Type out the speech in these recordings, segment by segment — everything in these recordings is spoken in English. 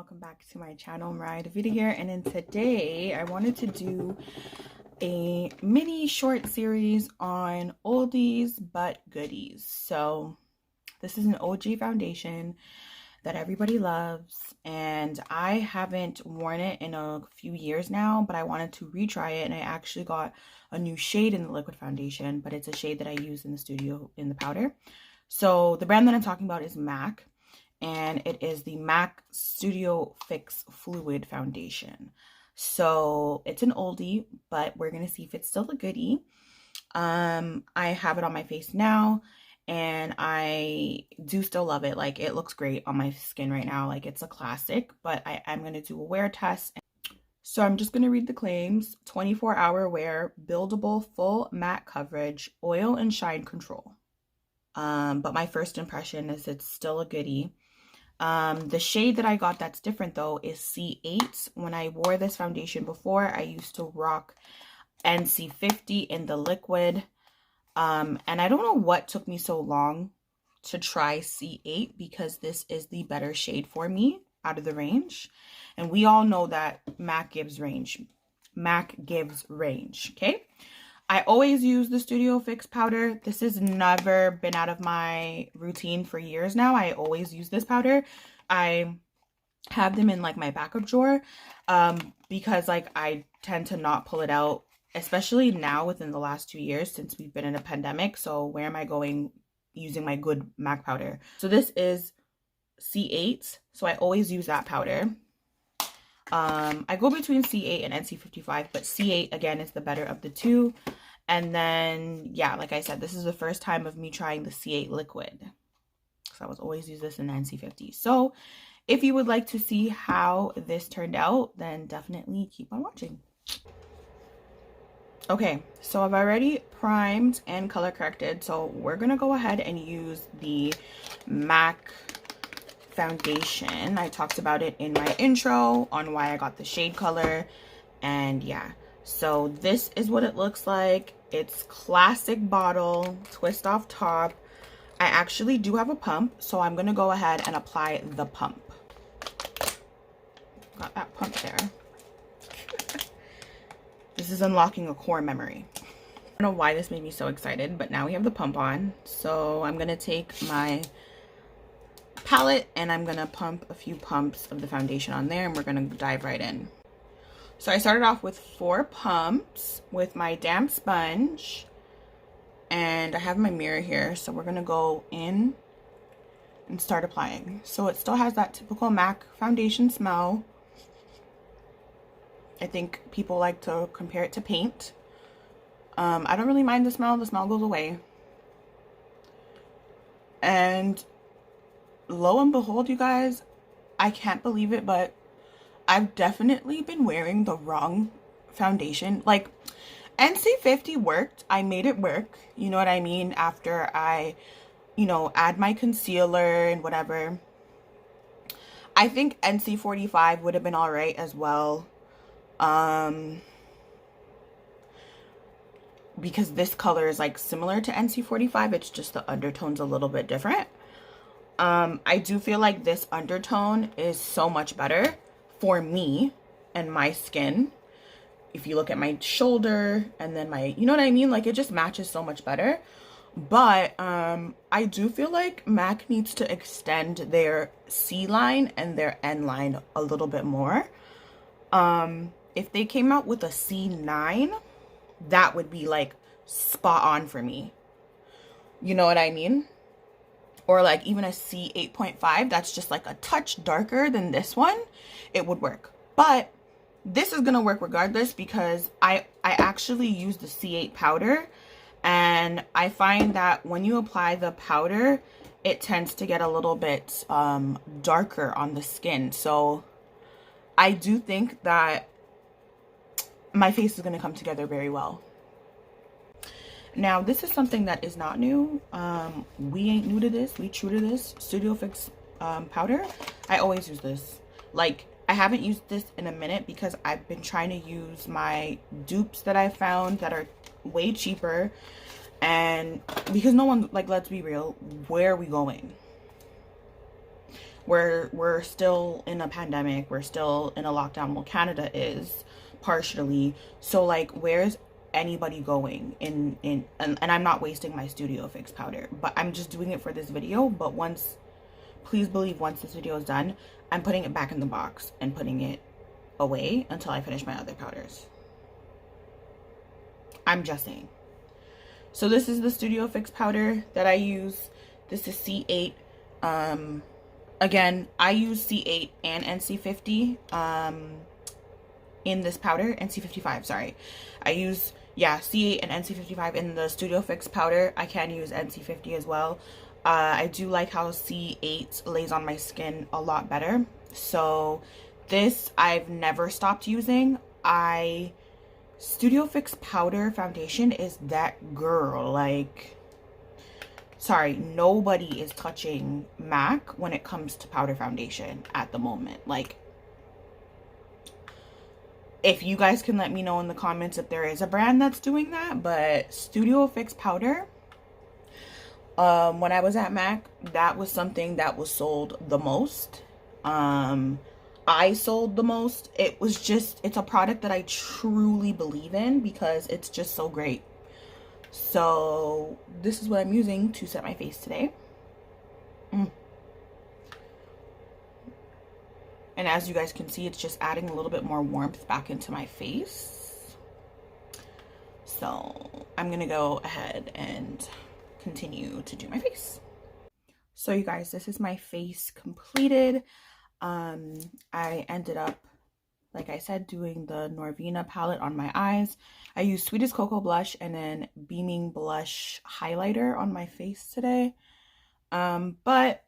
welcome back to my channel. Mariah Davida here, and in today I wanted to do a mini short series on oldies but goodies. So this is an OG foundation that everybody loves, and I haven't worn it in a few years now, but I wanted to retry it, and I actually got a new shade in the liquid foundation, but it's a shade that I use in the studio in the powder. So the brand that I'm talking about is MAC, and it is the MAC Studio Fix Fluid Foundation. So it's an oldie, but we're gonna see if it's still a goodie. I have it on my face now, and I do still love it. Like, it looks great on my skin right now. Like, it's a classic, but I'm gonna do a wear test. So I'm just gonna read the claims. 24-hour wear, buildable, full matte coverage, oil and shine control. But my first impression is it's still a goodie. The shade that I got that's different though is C8. When I wore this foundation before, I used to rock NC50 in the liquid. And I don't know what took me so long to try C8, because this is the better shade for me out of the range. And we all know that MAC gives range. MAC gives range, okay? I always use the Studio Fix powder. This has never been out of my routine for years now. I always use this powder. I have them in like my backup drawer because like I tend to not pull it out, especially now within the last 2 years since we've been in a pandemic. So where am I going using my good MAC powder? So this is C8. So I always use that powder. I go between C8 and NC55, but C8 again is the better of the two. And then, yeah, like I said, this is the first time of me trying the C8 liquid, because I was always use this in NC50. So if you would like to see how this turned out, then definitely keep on watching. Okay, so I've already primed and color corrected, so we're gonna go ahead and use the MAC foundation. I talked about it in my intro on why I got the shade color, and yeah, so this is what it looks like. It's classic bottle, twist off top. I actually do have a pump, so I'm gonna go ahead and apply the pump. Got that pump there. This is unlocking a core memory. I don't know why this made me so excited, but now we have the pump on. So I'm gonna take my palette and I'm gonna pump a few pumps of the foundation on there, and we're gonna dive right in. So I started off with 4 pumps with my damp sponge, and I have my mirror here, so we're gonna go in and start applying. So it still has that typical MAC foundation smell. I think people like to compare it to paint. I don't really mind the smell goes away. And lo and behold, you guys, I can't believe it, but I've definitely been wearing the wrong foundation. Like, NC50 worked. I made it work. You know what I mean? After I, you know, add my concealer and whatever. I think NC45 would have been all right as well. Because this color is like similar to NC45. It's just the undertone's a little bit different. I do feel like this undertone is so much better for me and my skin. If you look at my shoulder and then my, you know what I mean? Like, it just matches so much better. But I do feel like MAC needs to extend their C line and their N line a little bit more. If they came out with a C9, that would be like spot on for me. You know what I mean? Or like even a C8.5, that's just like a touch darker than this one, it would work. But this is gonna work regardless, because I actually use the C8 powder, and I find that when you apply the powder, it tends to get a little bit darker on the skin. So I do think that my face is gonna come together very well. Now, this is something that is not new. We ain't new to this. We true to this. Studio Fix powder. I always use this. Like, I haven't used this in a minute because I've been trying to use my dupes that I found that are way cheaper. And because no one, like, let's be real, where are we going? we're still in a pandemic, we're still in a lockdown. Well, Canada is partially. So like, where's anybody going and I'm not wasting my Studio Fix powder, but I'm just doing it for this video. But once, please believe, once this video is done, I'm putting it back in the box and putting it away until I finish my other powders. I'm just saying. So this is the Studio Fix powder that I use. This is C8. Again, I use C8 and NC50 in this powder. NC55, sorry. I use, yeah, C8 and NC55 in the Studio Fix powder. I can use NC50 as well. I do like how C8 lays on my skin a lot better. So this I've never stopped using. Studio Fix powder foundation is that girl. Like, sorry, nobody is touching MAC when it comes to powder foundation at the moment. Like, if you guys can let me know in the comments if there is a brand that's doing that. But Studio Fix powder, when I was at MAC, that was something that was sold the most. I sold the most. It's a product that I truly believe in because it's just so great. So this is what I'm using to set my face today. And as you guys can see, it's just adding a little bit more warmth back into my face. So I'm gonna go ahead and continue to do my face. So you guys, this is my face completed. I ended up, like I said, doing the Norvina palette on my eyes. I used Sweetest Cocoa blush and then Beaming blush highlighter on my face today. But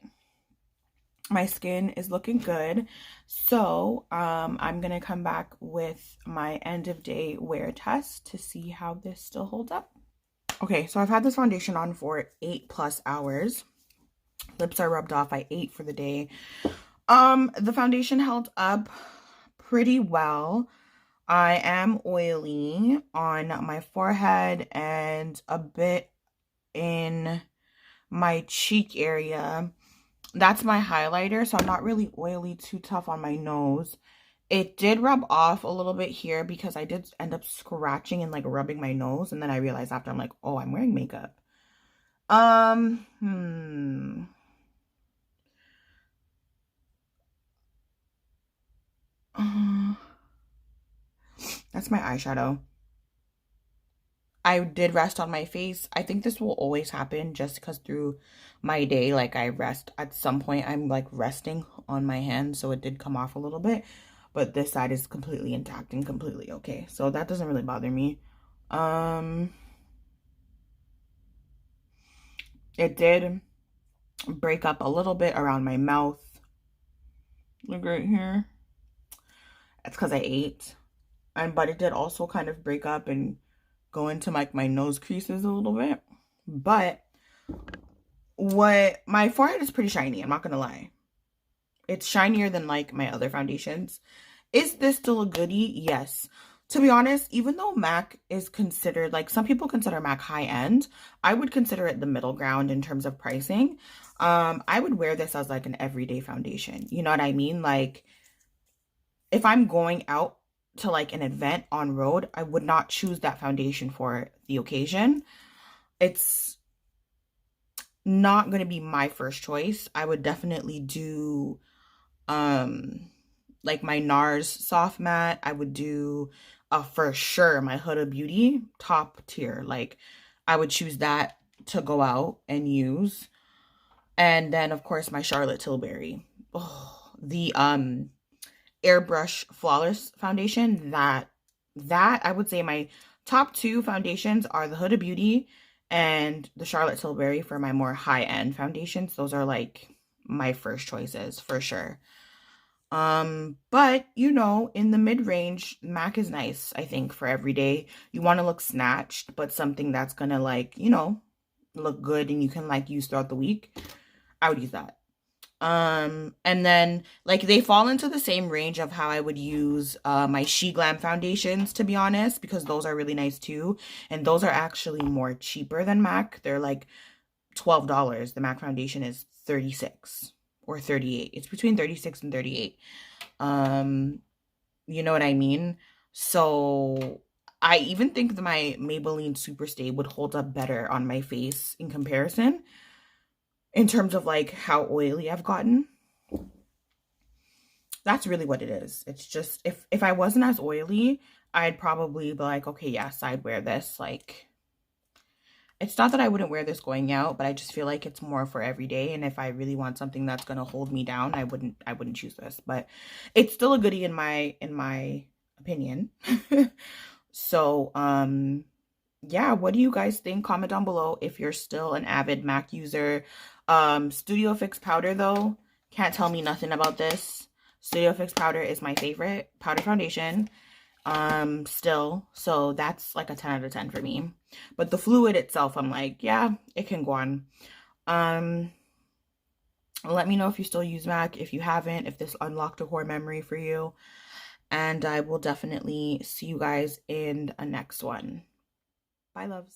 my skin is looking good. So I'm gonna come back with my end of day wear test to see how this still holds up. Okay, so I've had this foundation on for 8+ hours. Lips are rubbed off. I ate for the day. The foundation held up pretty well. I am oily on my forehead and a bit in my cheek area. That's my highlighter, so I'm not really oily, too tough on my nose. It did rub off a little bit here because I did end up scratching and like rubbing my nose, and then I realized after, I'm like, oh, I'm wearing makeup. That's my eyeshadow. I did rest on my face. I think this will always happen just because through my day, like, I rest. At some point, I'm like resting on my hand, so it did come off a little bit. But this side is completely intact and completely okay. So that doesn't really bother me. It did break up a little bit around my mouth. Look right here. It's because I ate. But it did also kind of break up and go into like my nose creases a little bit. But my forehead is pretty shiny, I'm not gonna lie. It's shinier than like my other foundations. Is this still a goodie? Yes. To be honest, even though MAC is considered, like, some people consider MAC high end, I would consider it the middle ground in terms of pricing. I would wear this as like an everyday foundation. You know what I mean? Like, if I'm going out to like an event on road, I would not choose that foundation for the occasion. It's not going to be my first choice. I would definitely do like my NARS soft matte. I would do for sure my Huda Beauty top tier. Like, I would choose that to go out and use. And then of course my Charlotte Tilbury. Oh, the Airbrush Flawless foundation. That I would say my top two foundations are the Huda Beauty and the Charlotte Tilbury for my more high-end foundations. Those are like my first choices for sure. But you know, in the mid-range, MAC is nice, I think, for every day. You want to look snatched, but something that's gonna, like, you know, look good and you can like use throughout the week. I would use that. And then like they fall into the same range of how I would use my She Glam foundations, to be honest, because those are really nice too, and those are actually more cheaper than MAC. They're like $12. The MAC foundation is $36. or 38. It's between 36 and 38. You know what I mean? So I even think that my Maybelline Superstay would hold up better on my face in comparison in terms of like how oily I've gotten. That's really what it is. It's just if I wasn't as oily, I'd probably be like, okay, yes, I'd wear this. Like, it's not that I wouldn't wear this going out, but I just feel like it's more for every day. And if I really want something that's gonna hold me down, I wouldn't choose this. But it's still a goodie in my opinion. So yeah, what do you guys think? Comment down below if you're still an avid MAC user. Studio Fix powder though, can't tell me nothing about this. Studio Fix powder is my favorite powder foundation still, so that's like a 10 out of 10 for me. But the fluid itself, I'm like, yeah, it can go on. Let me know if you still use MAC, if you haven't, if this unlocked a core memory for you, and I will definitely see you guys in a next one. Bye, loves.